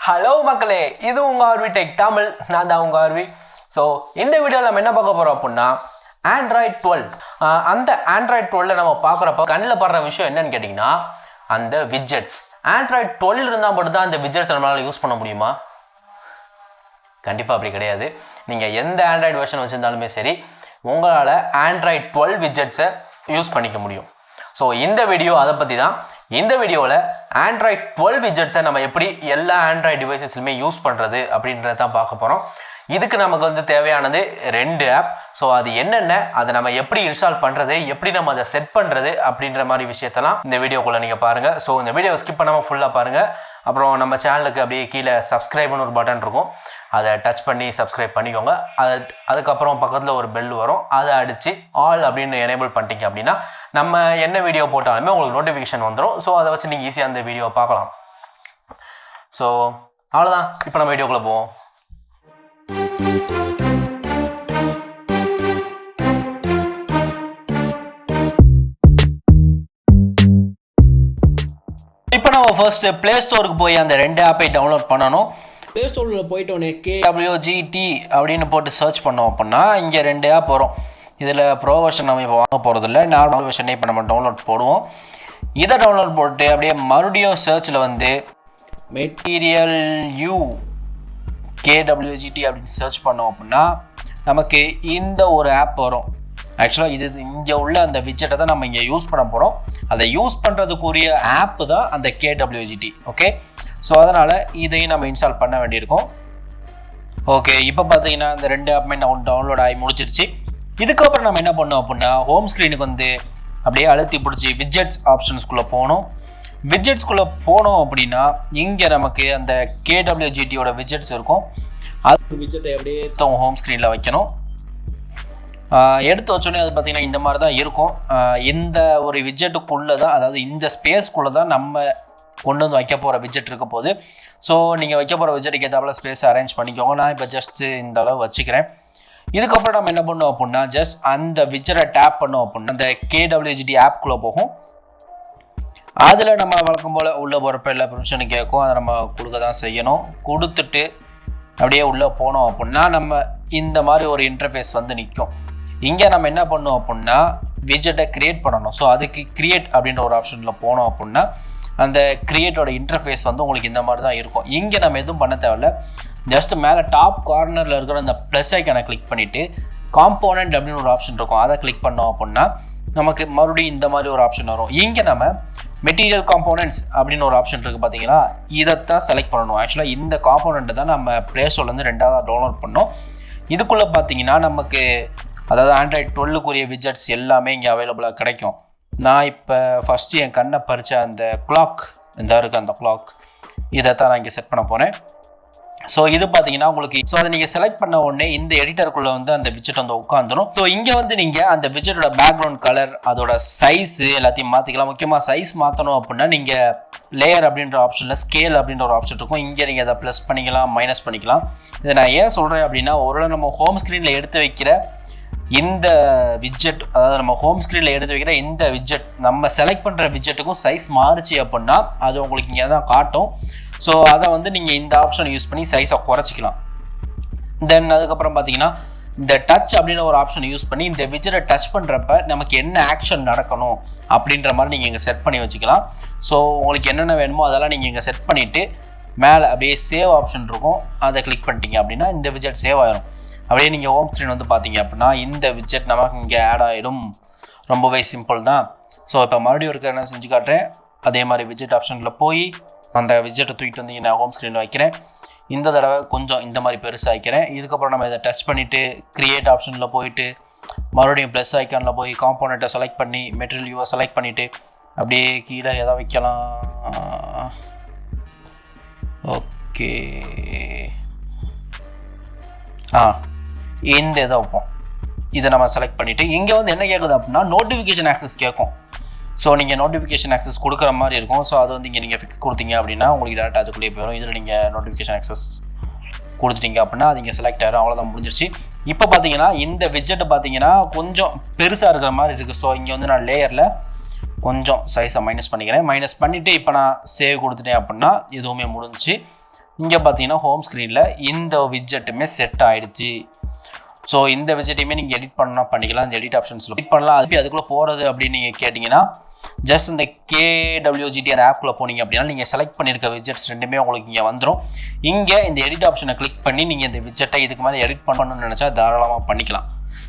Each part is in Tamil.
ஹலோ மக்களே, இது உங்கள் ஆர்வி டெக் தமிழ். நான் தான் உங்கள் ஆர்வி. ஸோ இந்த வீடியோவில் நம்ம என்ன பார்க்க போகிறோம் அப்படின்னா ஆண்ட்ராய்ட் 12. அந்த ஆண்ட்ராய்ட் 12 நம்ம பார்க்குறப்ப கண்ணில் படுற விஷயம் என்னன்னு கேட்டிங்கன்னா அந்த விட்ஜெட்ஸ். ஆண்ட்ராய்ட் 12 இருந்தால் மட்டும் தான் அந்த விட்ஜெட்ஸ் நம்மளால் யூஸ் பண்ண முடியுமா? கண்டிப்பாக அப்படி கிடையாது. நீங்கள் எந்த ஆண்ட்ராய்டு வெர்ஷன் வச்சுருந்தாலுமே சரி, உங்களால் ஆண்ட்ராய்ட் 12 விட்ஜெட்ஸை யூஸ் பண்ணிக்க முடியும். ஸோ இந்த வீடியோ அதை பற்றி தான். இந்த வீடியோவில் ஆண்ட்ராய்ட் 12 விட்ஜெட்ஸை நம்ம எப்படி எல்லா ஆண்ட்ராய்டு டிவைசஸ்லையுமே யூஸ் பண்ணுறது அப்படின்றத தான் பார்க்க போகிறோம். இதுக்கு நமக்கு தேவையானது 2 ஆப். ஸோ அது என்னென்ன, அதை நம்ம எப்படி இன்ஸ்டால் பண்ணுறது, எப்படி நம்ம அதை செட் பண்ணுறது அப்படின்ற மாதிரி விஷயத்தெல்லாம் இந்த வீடியோக்குள்ளே நீங்கள் பாருங்கள். ஸோ இந்த வீடியோ ஸ்கிப் பண்ணாமல் ஃபுல்லாக பாருங்கள். அப்புறம் நம்ம சேனலுக்கு அப்படியே கீழே சப்ஸ்கிரைப்னு ஒரு பட்டன் இருக்கும், அதை டச் பண்ணி சப்ஸ்கிரைப் பண்ணிக்கோங்க. அதுக்கப்புறம் பக்கத்தில் ஒரு பெல் வரும், அதை அடித்து ஆல் அப்படின்னு எனேபிள் பண்ணிட்டீங்க அப்படின்னா நம்ம என்ன வீடியோ போட்டாலுமே உங்களுக்கு நோட்டிஃபிகேஷன் வந்துடும். ஸோ அதை வச்சு நீங்கள் ஈஸியாக அந்த வீடியோவை பார்க்கலாம். ஸோ அவ்வளோதான், இப்போ நம்ம வீடியோக்குள்ளே போவோம். இப்போ நம்ம ஃபர்ஸ்ட் ப்ளே ஸ்டோருக்கு போய் அந்த 2 ஆப்பை டவுன்லோட் பண்ணணும். ப்ளே ஸ்டோரில் போயிட்டோன்னே KWGT அப்படின்னு போட்டு சர்ச் பண்ணோம் அப்படின்னா இங்கே 2 ஆப் வரும். இதில் ப்ரோ வெர்ஷன் நம்ம இப்போ வாங்க போகிறதில்ல, நார்மல் வெர்ஷனே இப்போ நம்ம டவுன்லோட் போடுவோம். இதை டவுன்லோட் போட்டு அப்படியே மறுபடியும் சர்ச்சில் மெட்டீரியல் யூ KWGT அப்படின்னு சர்ச் பண்ணோம் அப்படின்னா நமக்கு இந்த ஒரு ஆப் வரும். ஆக்சுவலாக இது இங்கே உள்ள அந்த விட்ஜெட்டை தான் நம்ம இங்கே யூஸ் பண்ண போகிறோம். அதை யூஸ் பண்ணுறதுக்குரிய ஆப்பு தான் அந்த KWGT. ஓகே, ஸோ அதனால் இதையும் நம்ம இன்ஸ்டால் பண்ண வேண்டியிருக்கும். ஓகே, இப்போ பார்த்தீங்கன்னா இந்த 2 ஆப்புமே டவுன்லோட் ஆகி முடிச்சிருச்சு. இதுக்கப்புறம் நம்ம என்ன பண்ணோம் அப்படின்னா ஹோம் ஸ்க்ரீனுக்கு அப்படியே அழுத்தி பிடிச்சி விட்ஜெட்ஸ் ஆப்ஷன்ஸ்குள்ளே போகணும். விட்ஜெட்ஸ்குள்ளே போனோம் அப்படின்னா இங்கே நமக்கு அந்த KWGTயோட விட்ஜெட்ஸ் இருக்கும். அது விட்ஜெட்டை அப்படியே ஹோம் ஸ்க்ரீனில் வைக்கணும். எடுத்து வச்சோடனே அது பார்த்திங்கன்னா இந்த மாதிரி தான் இருக்கும். இந்த ஒரு விட்ஜெட்டுக்குள்ளே தான், அதாவது இந்த ஸ்பேஸ்க்குள்ளே தான் நம்ம கொண்டு வைக்க போகிற விட்ஜெட் இருக்க போகுது. ஸோ நீங்கள் வைக்க போகிற விட்ஜெட்டுக்கு ஏற்றாப்புல ஸ்பேஸ் அரேஞ்ச் பண்ணிக்கோங்க. நான் இப்போ ஜஸ்ட்டு இந்த அளவு வச்சுக்கிறேன். இதுக்கப்புறம் நம்ம என்ன பண்ணோம் அப்படின்னா ஜஸ்ட் அந்த விட்ஜெட்டை டேப் பண்ணோம் அப்படின்னா அந்த KWGT ஆப்குள்ளே போகும். அதில் நம்ம வழக்கம் போல் உள்ளே போகிறப்ப எல்லா பெர்மிஷனும் கேட்கும், அதை நம்ம கொடுக்க தான் செய்யணும். கொடுத்துட்டு அப்படியே உள்ளே போனோம் அப்படின்னா நம்ம இந்த மாதிரி ஒரு இன்டர்ஃபேஸ் நிற்கும். இங்கே நம்ம என்ன பண்ணோம் அப்படின்னா விட்ஜெட்டை க்ரியேட் பண்ணணும். ஸோ அதுக்கு க்ரியேட் அப்படின்ற ஒரு ஆப்ஷனில் போனோம் அப்படின்னா அந்த க்ரியேட்டோட இன்டர்ஃபேஸ் உங்களுக்கு இந்த மாதிரி தான் இருக்கும். இங்கே நம்ம எதுவும் பண்ண தேவையில்ல. ஜஸ்ட் மேலே டாப் கார்னரில் இருக்கிற அந்த ப்ளஸ் ஐக்கானை கிளிக் பண்ணிவிட்டு காம்போனன்ட் அப்படின்னு ஒரு ஆப்ஷன் இருக்கும், அதை கிளிக் பண்ணோம் அப்படின்னா நமக்கு மறுபடியும் இந்த மாதிரி ஒரு ஆப்ஷன் வரும். இங்கே நம்ம மெட்டீரியல் காம்போனன்ட்ஸ் அப்படின்னு ஒரு ஆப்ஷன் இருக்குது பார்த்தீங்களா, இதைத்தான் செலக்ட் பண்ணணும். ஆக்சுவலாக இந்த காம்போனண்ட்டை தான் நம்ம ப்ளே ஸ்டோர்லேருந்து 2ஆக டவுன்லோட் பண்ணோம். இதுக்குள்ளே பார்த்தீங்கன்னா நமக்கு அதாவது ஆண்ட்ராய்ட் 12க்குரிய விட்ஜெட்ஸ் எல்லாமே இங்கே அவைலபிளாக கிடைக்கும். நான் இப்போ ஃபஸ்ட்டு என் கண்ணை பறித்த அந்த கிளாக் இந்த இருக்குது, அந்த கிளாக் இதைத்தான் நான் இங்கே செட் பண்ண போகிறேன். ஸோ இது பார்த்தீங்கன்னா உங்களுக்கு அதை நீங்கள் செலக்ட் பண்ண உடனே இந்த எடிட்டருக்குள்ளே அந்த விட்ஜெட் உட்காந்துரும். ஸோ இங்கே நீங்கள் அந்த விட்ஜெட்டோட பேக்ரவுண்ட் கலர், அதோட சைஸு எல்லாத்தையும் மாற்றிக்கலாம். முக்கியமாக சைஸ் மாற்றணும் அப்படின்னா நீங்கள் லேயர் அப்படின்ற ஆப்ஷனில் ஸ்கேல் அப்படின்ற ஒரு ஆப்ஷன் இருக்கும். இங்கே நீங்கள் அதை ப்ளஸ் பண்ணிக்கலாம், மைனஸ் பண்ணிக்கலாம். இதை நான் ஏன் சொல்கிறேன் அப்படின்னா ஒருவேளை நம்ம ஹோம் ஸ்க்ரீனில் எடுத்து வைக்கிற இந்த விட்ஜெட், அதாவது நம்ம ஹோம் ஸ்க்ரீனில் எடுத்து வைக்கிற இந்த விட்ஜெட் நம்ம செலக்ட் பண்ணுற விட்ஜெட்டுக்கும் சைஸ் மாறுச்சு அப்படின்னா அது உங்களுக்கு இங்கே தான் காட்டும். ஸோ அதை நீங்கள் இந்த ஆப்ஷனை யூஸ் பண்ணி சைஸை குறைச்சிக்கலாம். தென் அதுக்கப்புறம் பார்த்தீங்கன்னா இந்த டச் அப்படின்ற ஒரு ஆப்ஷனை யூஸ் பண்ணி இந்த விட்ஜெட்டை டச் பண்ணுறப்ப நமக்கு என்ன ஆக்ஷன் நடக்கணும் அப்படின்ற மாதிரி நீங்கள் இங்கே செட் பண்ணி வச்சுக்கலாம். ஸோ உங்களுக்கு என்னென்ன வேணுமோ அதெல்லாம் நீங்கள் இங்கே செட் பண்ணிவிட்டு மேலே அப்படியே சேவ் ஆப்ஷன் இருக்கும், அதை கிளிக் பண்ணிட்டீங்க அப்படின்னா இந்த விட்ஜெட் சேவ் ஆகிடும். அப்படியே நீங்கள் ஹோம் ஸ்க்ரீன் பார்த்தீங்க அப்படின்னா இந்த விட்ஜெட் நமக்கு இங்கே ஆட் ஆகிடும். ரொம்பவே சிம்பிள் தான். ஸோ இப்போ மறுபடியும் இருக்க என்ன செஞ்சு காட்டுறேன். அதே மாதிரி விட்ஜெட் ஆப்ஷனில் போய் அந்த விட்ஜெட்டை தூக்கிட்டு நான் ஹோம் ஸ்க்ரீனில் வைக்கிறேன். இந்த தடவை கொஞ்சம் இந்த மாதிரி பெருசாக வைக்கிறேன். இதுக்கப்புறம் நம்ம இதை டச் பண்ணிவிட்டு க்ரியேட் ஆப்ஷனில் போயிட்டு மறுபடியும் ப்ளஸ் ஐக்கானில் போய் காம்போனண்ட்டை செலக்ட் பண்ணி மெட்டீரியல் யூவை செலக்ட் பண்ணிவிட்டு அப்படியே கீழே எதை வைக்கலாம். ஓகே, இந்த இதை வைப்போம். இதை நம்ம செலக்ட் பண்ணிவிட்டு இங்கே என்ன கேட்குது அப்படின்னா நோட்டிஃபிகேஷன் ஆக்சஸ் கேட்கும். ஸோ நீங்கள் நோட்டிஃபிகேஷன் ஆக்சஸ் கொடுக்குற மாதிரி இருக்கும். ஸோ அது இங்கே நீங்கள் ஃபிக்ஸ் கொடுத்தீங்க அப்படின்னா உங்களுக்கு டேரெக்டாக அதுக்குள்ளேயே போயிடும். இதில் நீங்கள் நோட்டிஃபிகேஷன் ஆக்சஸ் கொடுத்துட்டீங்க அப்படின்னா அது இங்கே செலக்ட் ஆகிடும். அவ்வளோதான், முடிஞ்சிருச்சு. இப்போ பார்த்தீங்கன்னா இந்த விட்ஜெட்டு பார்த்தீங்கன்னா கொஞ்சம் பெருசாக இருக்கிற மாதிரி இருக்குது. ஸோ இங்கே நான் லேயரில் கொஞ்சம் சைஸை மைனஸ் பண்ணிக்கிறேன். மைனஸ் பண்ணிவிட்டு இப்போ நான் சேவ் கொடுத்துட்டேன் அப்படின்னா எதுவுமே முடிஞ்சு. இங்கே பார்த்தீங்கன்னா ஹோம் ஸ்க்ரீனில் இந்த விட்ஜெட்டுமே செட் ஆகிடுச்சு. ஸோ இந்த விட்ஜெட்டையுமே நீங்கள் எடிட் பண்ணால் பண்ணிக்கலாம். இந்த எடிட் ஆப்ஷன்ஸில் எடிட் பண்ணலாம். அதுக்குள்ளே போகிறது அப்படின்னு நீங்கள் கேட்டிங்கன்னா ஜஸ்ட் இந்த KWGT அந்த ஆப்பில் போனீங்க அப்படின்னா நீங்கள் செலக்ட் பண்ணியிருக்க விட்ஜெட்ஸ் ரெண்டுமே உங்களுக்கு இங்கே வந்துடும். இங்கே இந்த எடிட் ஆப்ஷனை கிளிக் பண்ணி நீங்கள் இந்த விட்ஜெட்டை இதுக்கு மேலே எடிட் பண்ணணும்னு நினச்சா தாராளமாக பண்ணிக்கலாம்.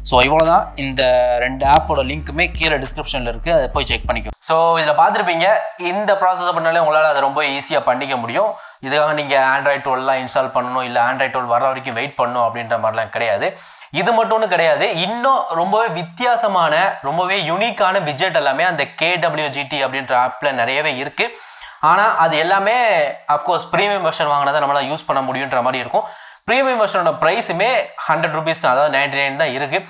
ஸோ இவ்வளோ தான். இந்த 2 ஆப்போட லிங்க்குமே கீழே டிஸ்கிரிப்ஷனில் இருக்குது, அதை போய் செக் பண்ணிக்கோ. ஸோ இதில் பார்த்துருப்பீங்க, இந்த ப்ராசஸை பண்ணாலே உங்களால் அதை ரொம்ப ஈஸியாக பண்ணிக்க முடியும். இதுக்காக நீங்கள் Android 12 இன்ஸ்டால் பண்ணணும், இல்லை Android 12 வர வரைக்கும் வெயிட் பண்ணணும் அப்படின்ற மாதிரிலாம் கிடையாது. இது மட்டும்னு கிடையாது, இன்னும் ரொம்பவே வித்தியாசமான ரொம்பவே யூனிக்கான விட்ஜெட் எல்லாமே அந்த KWGT அப்படின்ற ஆப்பில் நிறையவே இருக்குது. ஆனால் அது எல்லாமே அஃப்கோர்ஸ் ப்ரீமியம் வெர்ஷன் வாங்கினா தான் நம்மளால் யூஸ் பண்ண முடியுன்ற மாதிரி இருக்கும். ப்ரீமியம் வெர்ஷனோட ப்ரைஸுமே 100 rupees, அதாவது 99 தான் இருக்குது.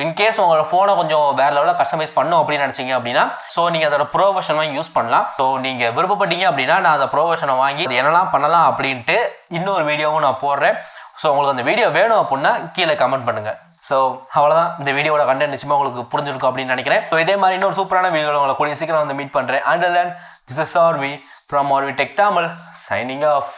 இன்கேஸ் உங்களோட ஃபோனை கொஞ்சம் வேறு லெவலில் கஸ்டமைஸ் பண்ணும் அப்படின்னு நினச்சிங்க அப்படின்னா ஸோ நீங்கள் அதோட ப்ரோ வெர்ஷன் வாங்கி யூஸ் பண்ணலாம். ஸோ நீங்கள் விருப்பப்பட்டீங்க அப்படின்னா நான் அந்த ப்ரோ வெர்ஷனை வாங்கி என்னெல்லாம் பண்ணலாம் அப்படின்ட்டு இன்னொரு வீடியோவும் நான் போடுறேன். ஸோ உங்களுக்கு அந்த வீடியோ வேணும் அப்படின்னா கீழே கமெண்ட் பண்ணுங்கள். ஸோ அவ்வளோதான், இந்த வீடியோட கண்டென்ட் நிச்சயமாக உங்களுக்கு புரிஞ்சிருக்கும் அப்படின்னு நினைக்கிறேன். ஸோ இதே மாதிரி இன்னொரு சூப்பரான வீடியோவில் உங்களை கூடிய சீக்கிரம் வந்து மீட் பண்ணுறேன். Until then, this is Orvi from Orvi Tech Tamil signing off.